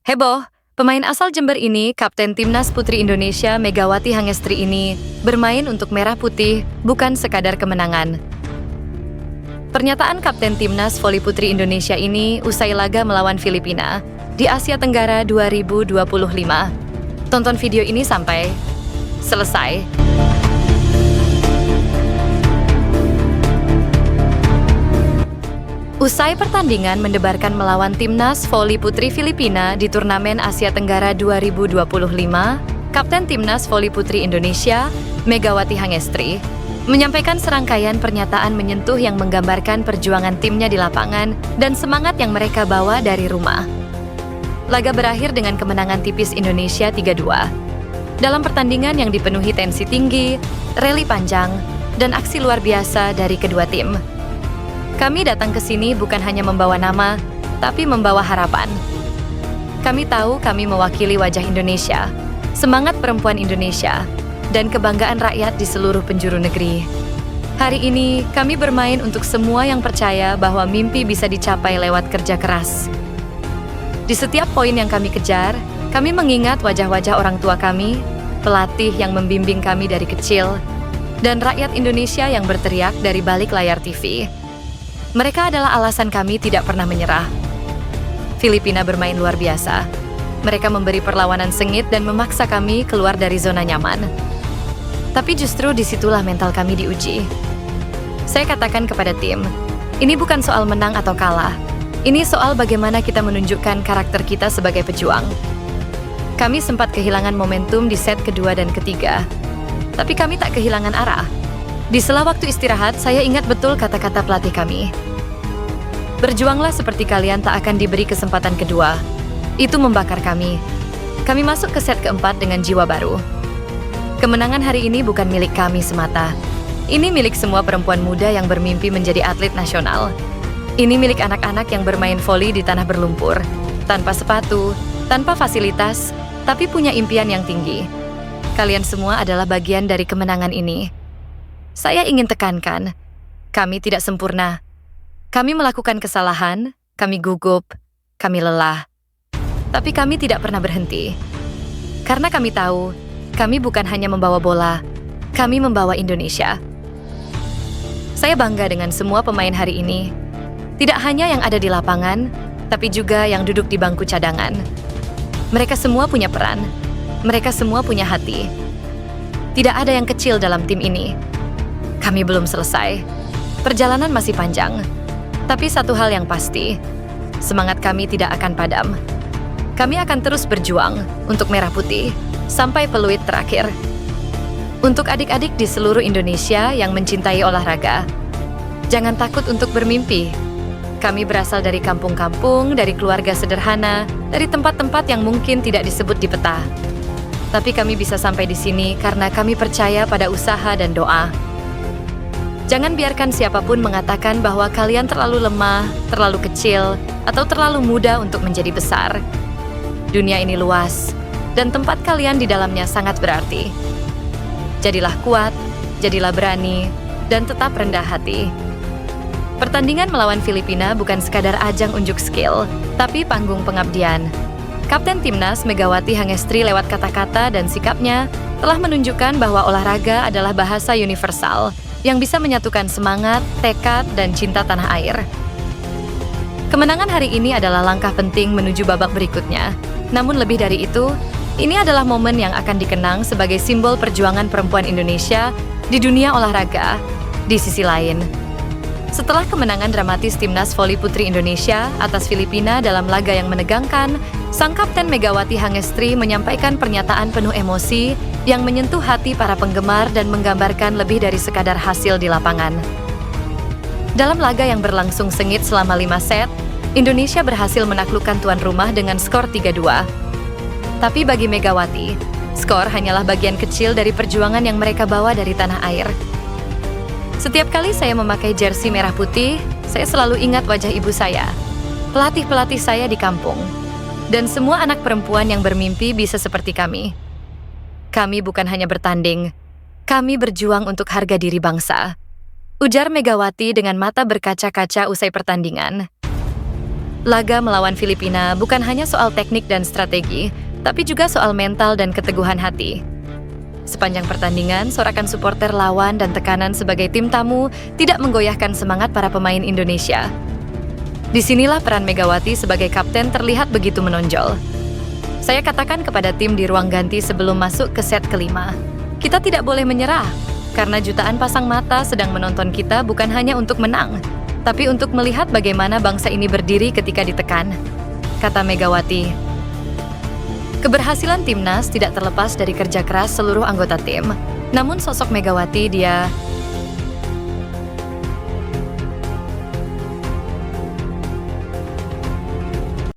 Heboh, pemain asal Jember ini, Kapten Timnas Putri Indonesia Megawati Hangestri ini, bermain untuk Merah Putih, bukan sekadar kemenangan. Pernyataan Kapten Timnas Voli Putri Indonesia ini usai laga melawan Filipina di Asia Tenggara 2025. Tonton video ini sampai selesai. Usai pertandingan mendebarkan melawan Timnas Voli Putri Filipina di Turnamen Asia Tenggara 2025, Kapten Timnas Voli Putri Indonesia, Megawati Hangestri, menyampaikan serangkaian pernyataan menyentuh yang menggambarkan perjuangan timnya di lapangan dan semangat yang mereka bawa dari rumah. Laga berakhir dengan kemenangan tipis Indonesia 3-2. Dalam pertandingan yang dipenuhi tensi tinggi, rally panjang, dan aksi luar biasa dari kedua tim. Kami datang ke sini bukan hanya membawa nama, tapi membawa harapan. Kami tahu kami mewakili wajah Indonesia, semangat perempuan Indonesia, dan kebanggaan rakyat di seluruh penjuru negeri. Hari ini, kami bermain untuk semua yang percaya bahwa mimpi bisa dicapai lewat kerja keras. Di setiap poin yang kami kejar, kami mengingat wajah-wajah orang tua kami, pelatih yang membimbing kami dari kecil, dan rakyat Indonesia yang berteriak dari balik layar TV. Mereka adalah alasan kami tidak pernah menyerah. Filipina bermain luar biasa. Mereka memberi perlawanan sengit dan memaksa kami keluar dari zona nyaman. Tapi justru disitulah mental kami diuji. Saya katakan kepada tim, ini bukan soal menang atau kalah. Ini soal bagaimana kita menunjukkan karakter kita sebagai pejuang. Kami sempat kehilangan momentum di set kedua dan ketiga. Tapi kami tak kehilangan arah. Di sela waktu istirahat, saya ingat betul kata-kata pelatih kami. Berjuanglah seperti kalian tak akan diberi kesempatan kedua. Itu membakar kami. Kami masuk ke set keempat dengan jiwa baru. Kemenangan hari ini bukan milik kami semata. Ini milik semua perempuan muda yang bermimpi menjadi atlet nasional. Ini milik anak-anak yang bermain voli di tanah berlumpur, tanpa sepatu, tanpa fasilitas, tapi punya impian yang tinggi. Kalian semua adalah bagian dari kemenangan ini. Saya ingin tekankan, kami tidak sempurna. Kami melakukan kesalahan, kami gugup, kami lelah. Tapi kami tidak pernah berhenti. Karena kami tahu, kami bukan hanya membawa bola, kami membawa Indonesia. Saya bangga dengan semua pemain hari ini. Tidak hanya yang ada di lapangan, tapi juga yang duduk di bangku cadangan. Mereka semua punya peran. Mereka semua punya hati. Tidak ada yang kecil dalam tim ini. Kami belum selesai. Perjalanan masih panjang. Tapi satu hal yang pasti, semangat kami tidak akan padam. Kami akan terus berjuang untuk Merah Putih sampai peluit terakhir. Untuk adik-adik di seluruh Indonesia yang mencintai olahraga, jangan takut untuk bermimpi. Kami berasal dari kampung-kampung, dari keluarga sederhana, dari tempat-tempat yang mungkin tidak disebut di peta. Tapi kami bisa sampai di sini karena kami percaya pada usaha dan doa. Jangan biarkan siapapun mengatakan bahwa kalian terlalu lemah, terlalu kecil, atau terlalu muda untuk menjadi besar. Dunia ini luas, dan tempat kalian di dalamnya sangat berarti. Jadilah kuat, jadilah berani, dan tetap rendah hati. Pertandingan melawan Filipina bukan sekadar ajang unjuk skill, tapi panggung pengabdian. Kapten Timnas Megawati Hangestri lewat kata-kata dan sikapnya telah menunjukkan bahwa olahraga adalah bahasa universal yang bisa menyatukan semangat, tekad, dan cinta tanah air. Kemenangan hari ini adalah langkah penting menuju babak berikutnya. Namun lebih dari itu, ini adalah momen yang akan dikenang sebagai simbol perjuangan perempuan Indonesia di dunia olahraga. Di sisi lain, setelah kemenangan dramatis Timnas Voli Putri Indonesia atas Filipina dalam laga yang menegangkan, sang Kapten Megawati Hangestri menyampaikan pernyataan penuh emosi yang menyentuh hati para penggemar dan menggambarkan lebih dari sekadar hasil di lapangan. Dalam laga yang berlangsung sengit selama 5 set, Indonesia berhasil menaklukkan tuan rumah dengan skor 3-2. Tapi bagi Megawati, skor hanyalah bagian kecil dari perjuangan yang mereka bawa dari tanah air. Setiap kali saya memakai jersey merah putih, saya selalu ingat wajah ibu saya, pelatih-pelatih saya di kampung, dan semua anak perempuan yang bermimpi bisa seperti kami. Kami bukan hanya bertanding, kami berjuang untuk harga diri bangsa. Ujar Megawati dengan mata berkaca-kaca usai pertandingan. Laga melawan Filipina bukan hanya soal teknik dan strategi, tapi juga soal mental dan keteguhan hati. Sepanjang pertandingan, sorakan supporter lawan dan tekanan sebagai tim tamu tidak menggoyahkan semangat para pemain Indonesia. Disinilah peran Megawati sebagai kapten terlihat begitu menonjol. Saya katakan kepada tim di ruang ganti sebelum masuk ke set kelima, kita tidak boleh menyerah, karena jutaan pasang mata sedang menonton kita bukan hanya untuk menang, tapi untuk melihat bagaimana bangsa ini berdiri ketika ditekan, kata Megawati. Keberhasilan timnas tidak terlepas dari kerja keras seluruh anggota tim. Namun sosok Megawati, dia